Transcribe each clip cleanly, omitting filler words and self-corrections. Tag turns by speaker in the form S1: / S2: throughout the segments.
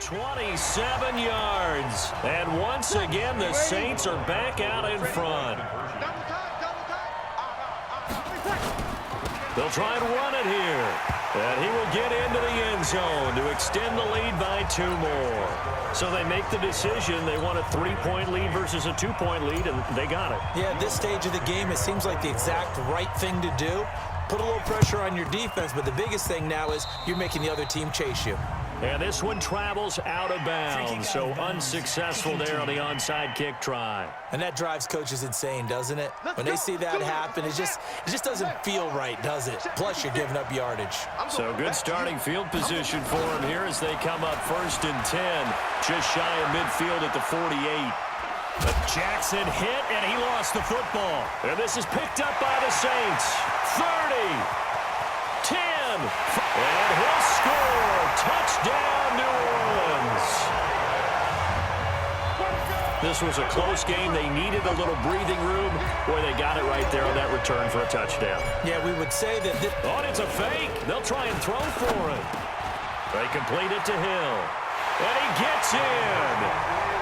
S1: 27 yards. And once again, the Saints are back out in front. They'll try and run it here. And he will get into the end zone to extend the lead by 2 more. So they make the decision. They want a 3-point lead versus a 2-point lead, and they got it.
S2: Yeah, at this stage of the game, it seems like the exact right thing to do. Put a little pressure on your defense, but the biggest thing now is you're making the other team chase you.
S1: And this one travels out of bounds, so unsuccessful there on the onside kick try.
S2: And that drives coaches insane, doesn't it? When they see that happen, it just doesn't feel right, does it? Plus, you're giving up yardage.
S1: So good starting field position for him here as they come up 1st and 10, just shy of midfield at the 48. But Jackson hit, and he lost the football. And this is picked up by the Saints. 30, 10, and he'll score. Touchdown, New Orleans. This was a close game. They needed a little breathing room. Boy, they got it right there on that return for a touchdown.
S2: Yeah, we would say that this...
S1: Oh, and it's a fake. They'll try and throw for it. They complete it to Hill. And he gets in.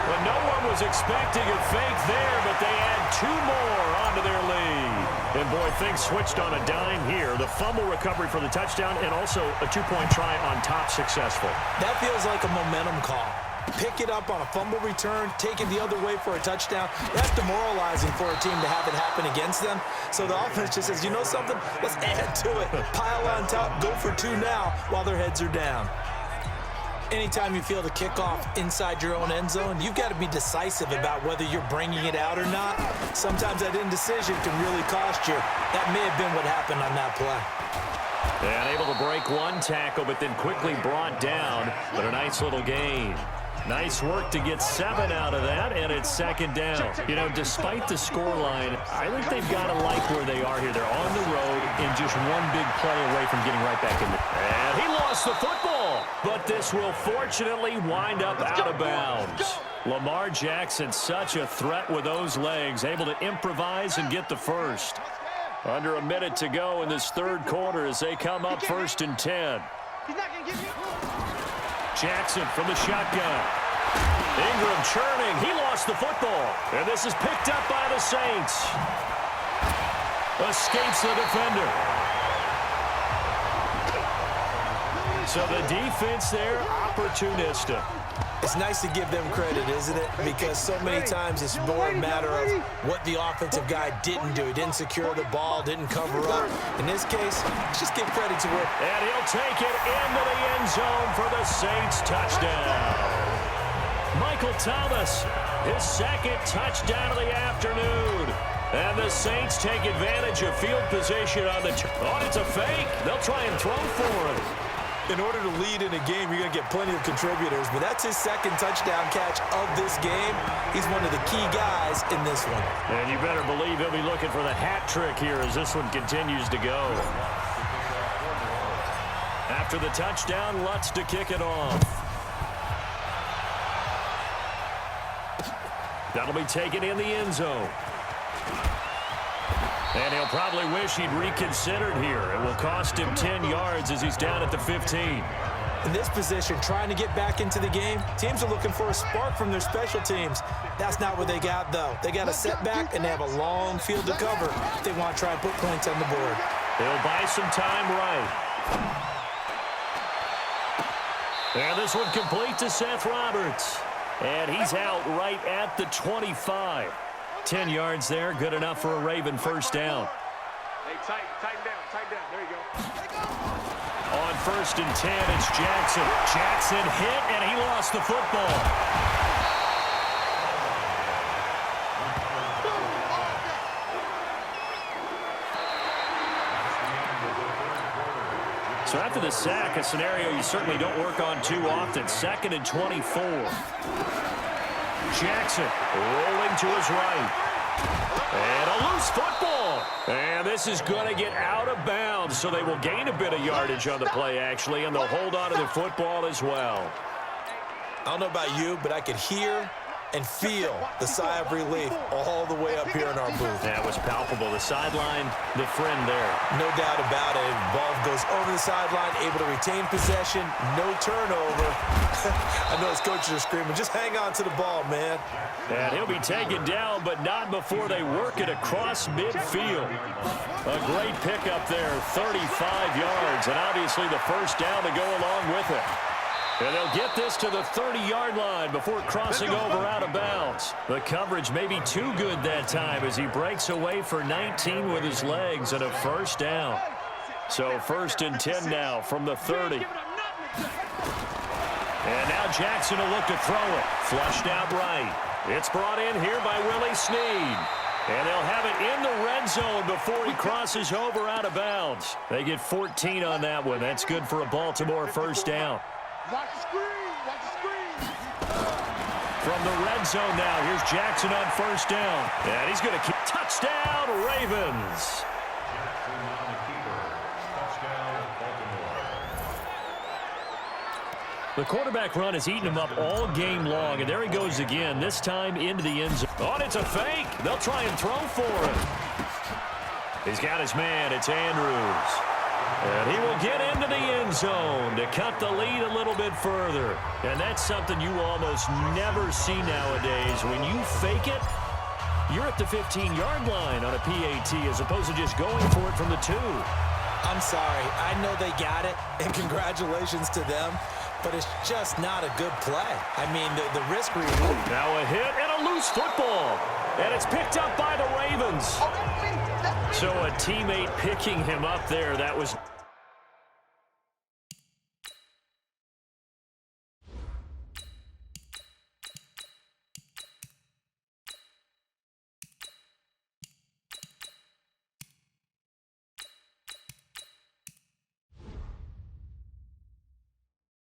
S1: Well, no one was expecting a fake there, but they add 2 more onto their lead. And, boy, things switched on a dime here. The fumble recovery for the touchdown and also a 2-point try on top successful.
S2: That feels like a momentum call. Pick it up on a fumble return, take it the other way for a touchdown. That's demoralizing for a team to have it happen against them. So the offense just says, you know something? Let's add to it. Pile on top, go for 2 now while their heads are down. Anytime you feel the kickoff inside your own end zone, you've got to be decisive about whether you're bringing it out or not. Sometimes that indecision can really cost you. That may have been what happened on that play.
S1: And able to break 1 tackle, but then quickly brought down. But a nice little gain. Nice work to get 7 out of that, and it's 2nd down. You know, despite the scoreline, I think they've got to like where they are here. They're on the road and just 1 big play away from getting right back in there. And he lost the football, but this will fortunately wind up out of bounds. Lamar Jackson, such a threat with those legs, able to improvise and get the first. Under a minute to go in this 3rd quarter as they come up 1st and 10. Jackson from the shotgun. Ingram churning. He lost the football. And this is picked up by the Saints. Escapes the defender. So the defense there, opportunistic.
S2: It's nice to give them credit, isn't it? Because so many times it's more a matter of what the offensive guy didn't do. He didn't secure the ball, didn't cover up. In this case, let's just give credit to it.
S1: And he'll take it into the end zone for the Saints touchdown. Michael Thomas, his 2nd touchdown of the afternoon. And the Saints take advantage of field position on the... Oh, it's a fake. They'll try and throw for it.
S2: In order to lead in a game, you're going to get plenty of contributors, but that's his 2nd touchdown catch of this game. He's one of the key guys in this one.
S1: And you better believe he'll be looking for the hat trick here as this one continues to go. After the touchdown, Lutz to kick it off. That'll be taken in the end zone. And he'll probably wish he'd reconsidered here. It will cost him 10 yards as he's down at the 15.
S2: In this position, trying to get back into the game, teams are looking for a spark from their special teams. That's not what they got, though. They got a setback, and they have a long field to cover if they want to try and put points on the board.
S1: They'll buy some time right. And this one complete to Seth Roberts. And he's out right at the 25. 10 yards there, good enough for a Raven 1st down.
S3: Hey, tighten down. There you go.
S1: On 1st and 10, it's Jackson. Jackson hit, and he lost the football. So after the sack, a scenario you certainly don't work on too often. 2nd and 24. Jackson rolling to his right. And a loose football. And this is going to get out of bounds, so they will gain a bit of yardage on the play, actually, and they'll hold on to the football as well.
S2: I don't know about you, but I could hear and feel the sigh of relief all the way up here in our booth.
S1: That was palpable. The sideline, the friend there.
S2: No doubt about it. Ball goes over the sideline, able to retain possession, no turnover. I know his coaches are screaming, just hang on to the ball, man.
S1: And he'll be taken down, but not before they work it across midfield. A great pickup there, 35 yards, and obviously the first down to go along with it. And they'll get this to the 30-yard line before crossing over out of bounds. The coverage may be too good that time as he breaks away for 19 with his legs and a first down. So 1st and 10 now from the 30. And now Jackson will look to throw it. Flushed out right. It's brought in here by Willie Snead. And they'll have it in the red zone before he crosses over out of bounds. They get 14 on that one. That's good for a Baltimore first down.
S3: Watch the screen. Watch the screen.
S1: From the red zone now, here's Jackson on first down. And he's going to keep touchdown, Ravens. The quarterback run has eaten him up all game long, and there he goes again, this time into the end zone. Oh, and it's a fake. They'll try and throw for him. He's got his man. It's Andrews. And he will get into the end zone to cut the lead a little bit further. And that's something you almost never see nowadays. When you fake it, you're at the 15-yard line on a PAT as opposed to just going for it from the 2.
S2: I'm sorry. I know they got it, and congratulations to them, but it's just not a good play. I mean, the risk reward.
S1: Now a hit and a loose football. And it's picked up by the Ravens. So a teammate picking him up there. That was...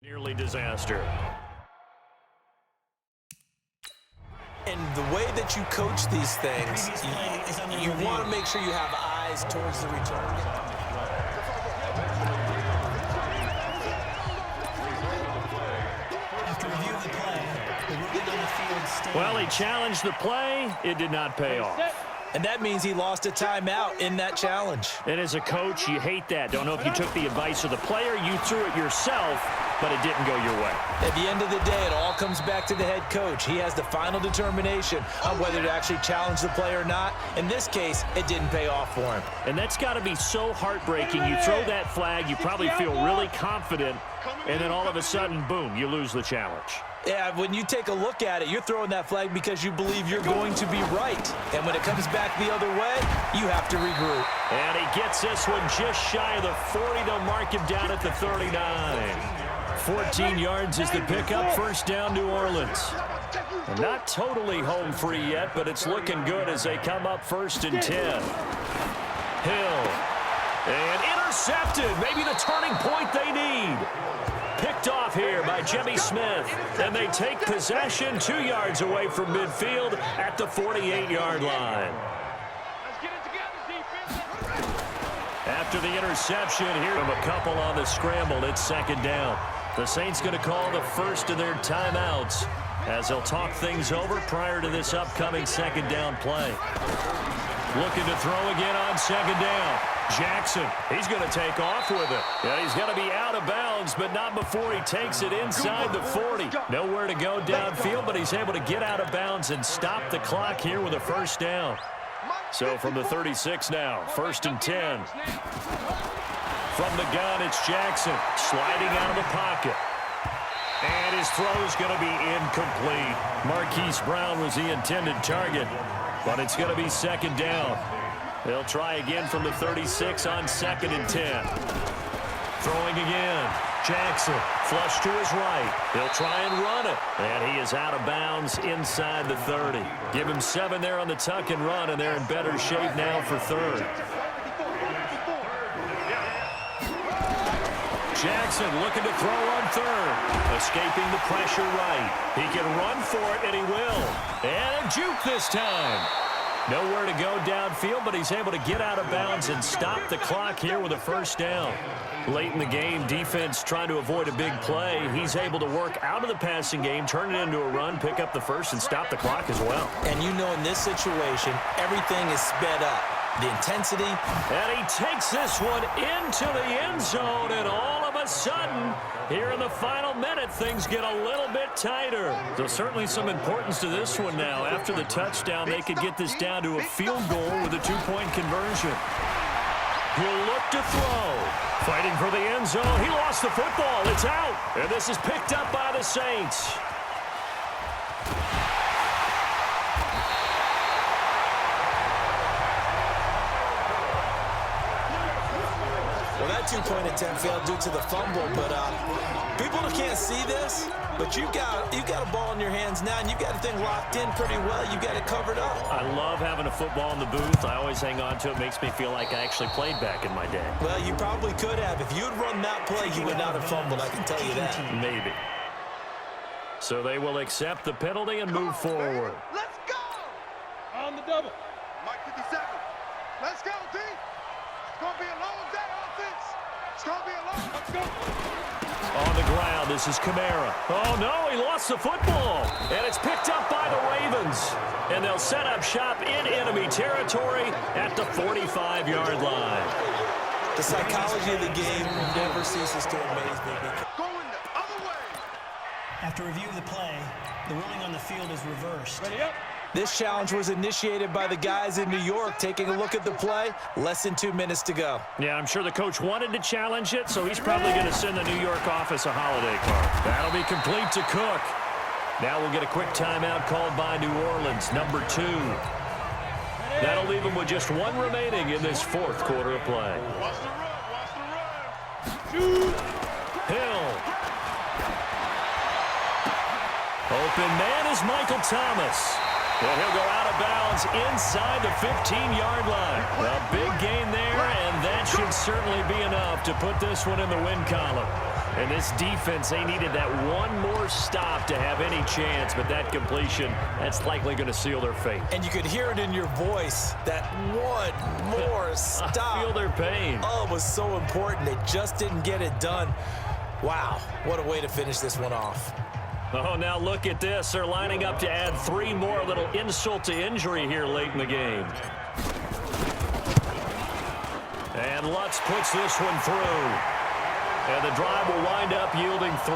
S1: nearly disaster.
S2: And the way that you coach these things, you want to make sure you have eyes towards the return.
S4: After review of the play, the ruling on the field stands.
S1: Well, he challenged the play. It did not pay off.
S2: And that means he lost a timeout in that challenge.
S1: And as a coach, you hate that. Don't know if you took the advice of the player, you threw it yourself, but it didn't go your way.
S2: At the end of the day, it all comes back to the head coach. He has the final determination on whether to actually challenge the play or not. In this case, it didn't pay off for him.
S1: And that's got to be so heartbreaking. You throw that flag, you probably feel really confident, and then all of a sudden, boom, you lose the challenge.
S2: Yeah, when you take a look at it, you're throwing that flag because you believe you're going to be right. And when it comes back the other way, you have to regroup.
S1: And he gets this one just shy of the 40. They'll mark him down at the 39. 14 yards is the pickup. First down, New Orleans. And not totally home free yet, but it's looking good as they come up 1st and 10. Hill. And intercepted. Maybe the turning point they need. Picked off here by Jimmy Smith. And they take possession 2 yards away from midfield at the 48-yard line.
S3: Let's get it together, defense.
S1: After the interception, here a couple on the scramble. It's 2nd down. The Saints going to call the first of their timeouts as they'll talk things over prior to this upcoming 2nd down play. Looking to throw again on 2nd down. Jackson, he's going to take off with it. Yeah, he's going to be out of bounds, but not before he takes it inside the 40. Nowhere to go downfield, but he's able to get out of bounds and stop the clock here with a first down. So from the 36 now, 1st and 10. From the gun, it's Jackson sliding out of the pocket. And his throw's going to be incomplete. Marquise Brown was the intended target, but it's going to be 2nd down. They'll try again from the 36 on 2nd and 10. Throwing again. Jackson, flush to his right. He'll try and run it. And he is out of bounds inside the 30. Give him 7 there on the tuck and run, and they're in better shape now for 3rd. Jackson looking to throw on 3rd. Escaping the pressure right. He can run for it, and he will. And a juke this time. Nowhere to go downfield, but he's able to get out of bounds and stop the clock here with a first down. Late in the game, defense trying to avoid a big play. He's able to work out of the passing game, turn it into a run, pick up the first, and stop the clock as well.
S2: And you know in this situation, everything is sped up. The intensity.
S1: And he takes this one into the end zone, and all of a sudden, here in the final minute, things get a little bit tighter. So certainly some importance to this one now. After the touchdown, they could get this down to a field goal with a two-point conversion. He'll look to throw. Fighting for the end zone. He lost the football. It's out. And this is picked up by the Saints.
S2: Well, that two-point attempt failed due to the fumble, but people can't see this, but you've got a ball in your hands now, and you've got the thing locked in pretty well. You've got it covered up.
S1: I love having a football in the booth. I always hang on to it. Makes me feel like I actually played back in my day.
S2: Well, you probably could have. If you had run that play, you would not have fumbled, I can tell you that.
S1: Maybe. So they will accept the penalty and move forward.
S3: Let's go! On the double. Mike 57. Let's go, D. It's going to be a long day, offense. It's going to be a long... Let's go.
S1: On the ground, this is Kamara. Oh, no, he lost the football. And it's picked up by the Ravens. And they'll set up shop in enemy territory at the 45-yard line.
S2: The psychology of the game never ceases to amaze me.
S3: Going the other way.
S4: After review of the play, the ruling on the field is reversed.
S3: Ready up.
S2: This challenge was initiated by the guys in New York. Taking a look at the play, less than 2 minutes to go.
S1: Yeah, I'm sure the coach wanted to challenge it, so he's probably going to send the New York office a holiday card. That'll be complete to Cook. Now we'll get a quick timeout called by New Orleans, number 2. That'll leave them with just one remaining in this fourth quarter of play.
S3: Watch the run. Watch the run. Shoot.
S1: Hill. Open man is Michael Thomas. And he'll go out of bounds inside the 15-yard line. A big gain there, and that should certainly be enough to put this one in the win column. And this defense, they needed that one more stop to have any chance, but that completion, that's likely going to seal their fate.
S2: And you could hear it in your voice, that one more stop.
S1: I feel their pain.
S2: Oh, it was so important. They just didn't get it done. Wow, what a way to finish this one off.
S1: Oh, now look at this. They're lining up to add 3 more, a little insult to injury here late in the game. And Lutz puts this one through. And the drive will wind up yielding 3.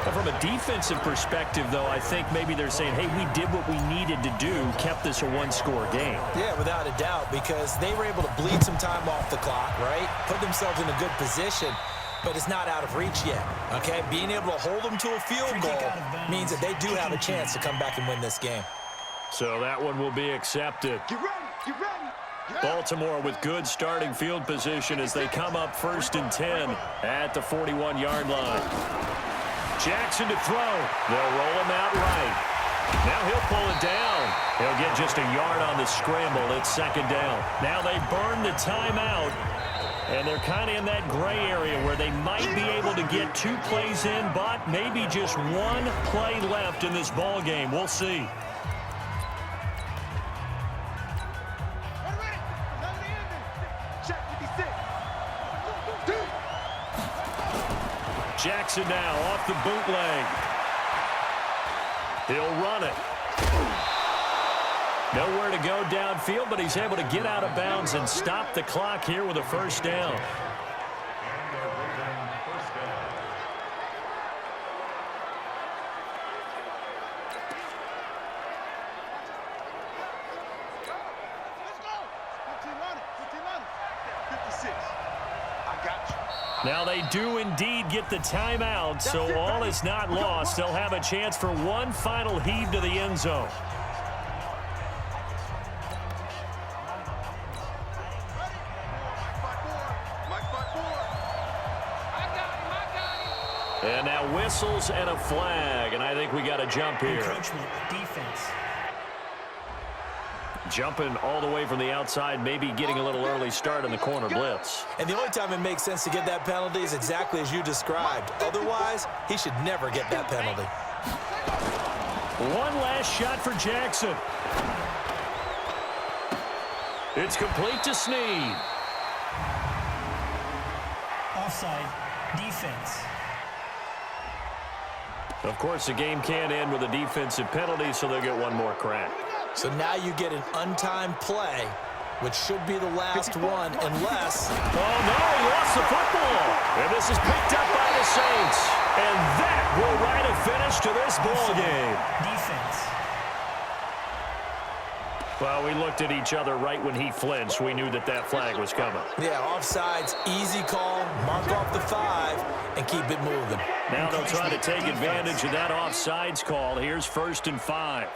S1: But from a defensive perspective, though, I think maybe they're saying, hey, we did what we needed to do, kept this a one-score game.
S2: Yeah, without a doubt, because they were able to bleed some time off the clock, right? Put themselves in a good position. But it's not out of reach yet, okay? Being able to hold them to a field goal means that they do have a chance to come back and win this game.
S1: So that one will be accepted.
S3: Get ready. Get ready.
S1: Baltimore with good starting field position as they come up 1st and 10 at the 41-yard line. Jackson to throw. They'll roll him out right. Now he'll pull it down. He'll get just a yard on the scramble. It's 2nd down. Now they burn the timeout. And they're kind of in that gray area where they might be able to get 2 plays in, but maybe just 1 play left in this ball game. We'll see. Jackson now off the bootleg. He'll run it. Nowhere to go downfield, but he's able to get out of bounds and stop the clock here with a first down. Now they do indeed get the timeout, so all is not lost. They'll have a chance for one final heave to the end zone. And now whistles and a flag, and I think we got a jump here.
S4: Encroachment, defense.
S1: Jumping all the way from the outside, maybe getting a little early start in the corner blitz.
S2: And the only time it makes sense to get that penalty is exactly as you described. Otherwise, he should never get that penalty.
S1: One last shot for Jackson. It's complete to Snead.
S4: Offside. Defense.
S1: Of course, the game can't end with a defensive penalty, so they'll get one more crack.
S2: So now you get an untimed play, which should be the last one, unless...
S1: Oh, no, he lost the football. And this is picked up by the Saints. And that will write a finish to this ball game.
S4: Defense.
S1: Well, we looked at each other right when he flinched. We knew that that flag was coming.
S2: Yeah, offsides, easy call, mark off the 5, and keep it moving.
S1: Now they'll try to take advantage of that offsides call. Here's 1st and 5.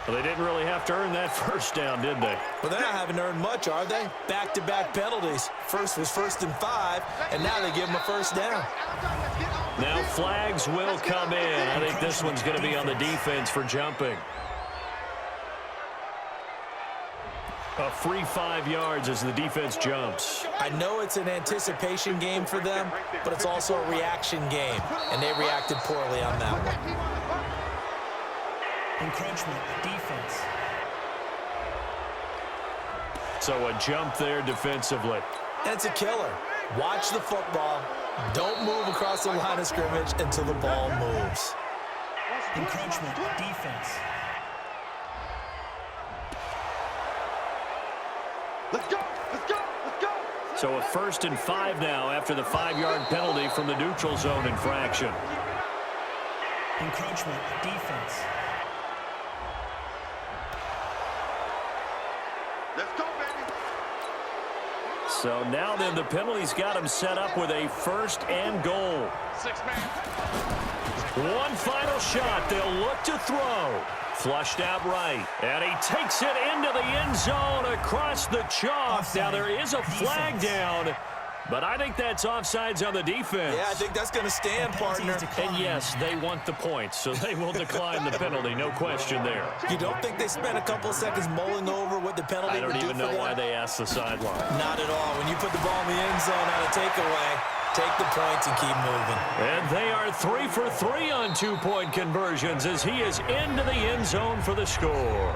S1: Well, they didn't really have to earn that first down, did they?
S2: Well, they're not having to earn much, are they? Back-to-back penalties. First was 1st and 5, and now they give them a first down.
S1: Now flags will come in. I think this one's going to be on the defense for jumping. A free 5 yards as the defense jumps.
S2: I know it's an anticipation game for them, but it's also a reaction game, and they reacted poorly on that one.
S4: Encroachment. Defense.
S1: So a jump there defensively.
S2: And it's a killer. Watch the football. Don't move across the line of scrimmage until the ball moves.
S4: Encroachment. Defense.
S3: Let's go! Let's go! Let's go!
S1: So a 1st and 5 now after the 5-yard penalty from the neutral zone infraction.
S4: Encroachment. Defense.
S3: Let's go, baby!
S1: So now then the penalty's got him set up with a 1st and goal.
S3: 6-man.
S1: One final shot. They'll look to throw. Flushed out right. And he takes it into the end zone across the chalk.
S4: Offside.
S1: Now there is a flag
S4: Defense.
S1: down. But I think that's offsides on the defense.
S2: Yeah, I think that's going to stand, partner.
S1: And yes, they want the points, so they will decline the penalty. No question there.
S2: You don't think they spent a couple of seconds mulling over what the penalty
S1: I don't
S2: would do
S1: even
S2: for
S1: know
S2: them?
S1: why they asked the sideline.
S2: Not at all. When you put the ball in the end zone on a takeaway, take the points and keep moving.
S1: And they are 3 for 3 on 2-point conversions as he is into the end zone for the score.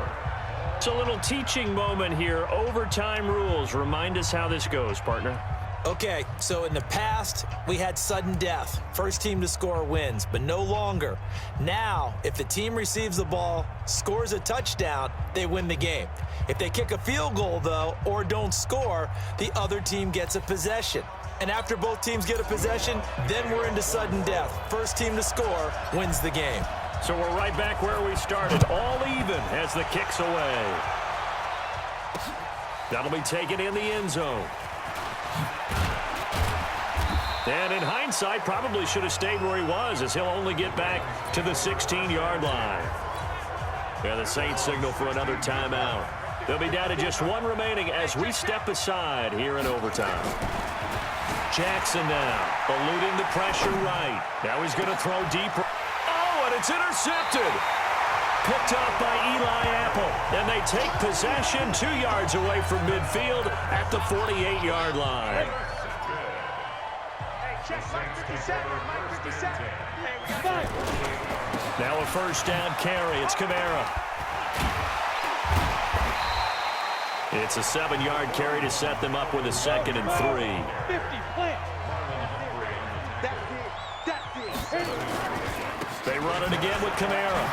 S1: It's a little teaching moment here. Overtime rules. Remind us how this goes, partner.
S2: Okay, so in the past, we had sudden death. First team to score wins, but no longer. Now, if the team receives the ball, scores a touchdown, they win the game. If they kick a field goal, though, or don't score, the other team gets a possession. And after both teams get a possession, then we're into sudden death. First team to score wins the game.
S1: So we're right back where we started, all even as the kick's away. That'll be taken in the end zone. And in hindsight, probably should have stayed where he was, as he'll only get back to the 16-yard line. And the Saints signal for another timeout. They'll be down to just one remaining as we step aside here in overtime. Jackson now, eluding the pressure right. Now he's going to throw deep. Oh, and it's intercepted. Picked off by Eli Apple. And they take possession 2 yards away from midfield at the 48-yard line. Now a first down carry. It's Kamara. It's a 7-yard carry to set them up with a 2nd and 3.
S3: 50, plant. That's it.
S1: They run it again with Kamara.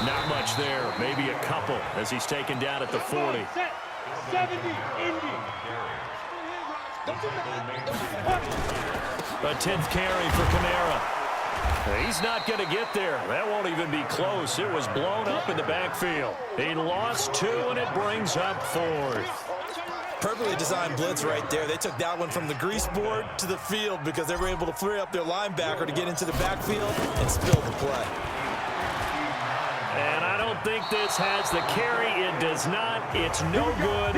S1: Not much there. Maybe a couple as he's taken down at the 40.
S3: 70, Indy.
S1: A 10th carry for Kamara. He's not going to get there. That won't even be close. It was blown up in the backfield. He lost 2, and it brings up 4th.
S2: Perfectly designed blitz right there. They took that one from the grease board to the field because they were able to free up their linebacker to get into the backfield and spill the play.
S1: And I don't think this has the carry. It does not. It's no good.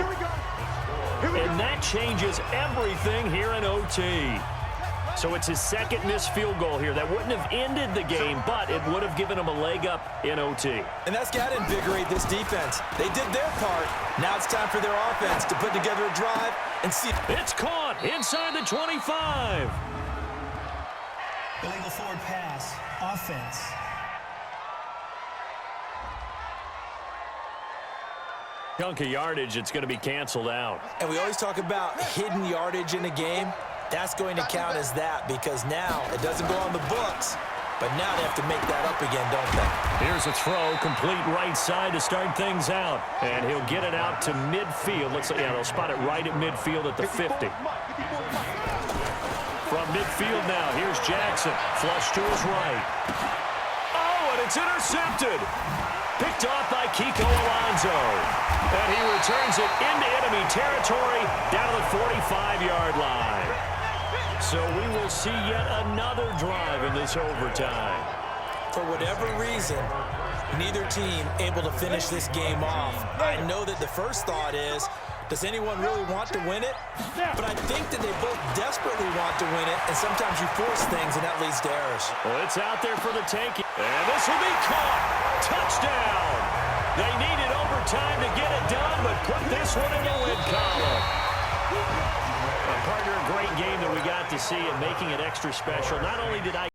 S1: And that changes everything here in OT. So it's his 2nd missed field goal here. That wouldn't have ended the game, but it would have given him a leg up in OT.
S2: And that's got to invigorate this defense. They did their part. Now it's time for their offense to put together a drive and see.
S1: It's caught inside the 25.
S4: Illegal forward pass. Offense.
S1: Chunk of yardage, it's going to be canceled out.
S2: And we always talk about hidden yardage in a game. That's going to count as that because now it doesn't go on the books, but now they have to make that up again, don't they?
S1: Here's a throw, complete right side to start things out. And he'll get it out to midfield. They'll spot it right at midfield at the 50. From midfield now, here's Jackson. Flush to his right. Oh, and it's intercepted. Picked off by Kiko Alonso. And he returns it into enemy territory down to the 45-yard line. So we will see yet another drive in this overtime.
S2: For whatever reason, neither team able to finish this game off. I know that the first thought is, does anyone really want to win it? But I think that they both desperately want to win it, and sometimes you force things, and that leads to errors.
S1: Well, it's out there for the taking. And this will be caught. Touchdown. They needed overtime to get it done, but put this one in the win column. Partner, a great game that we got to see and making it extra special. Not only did I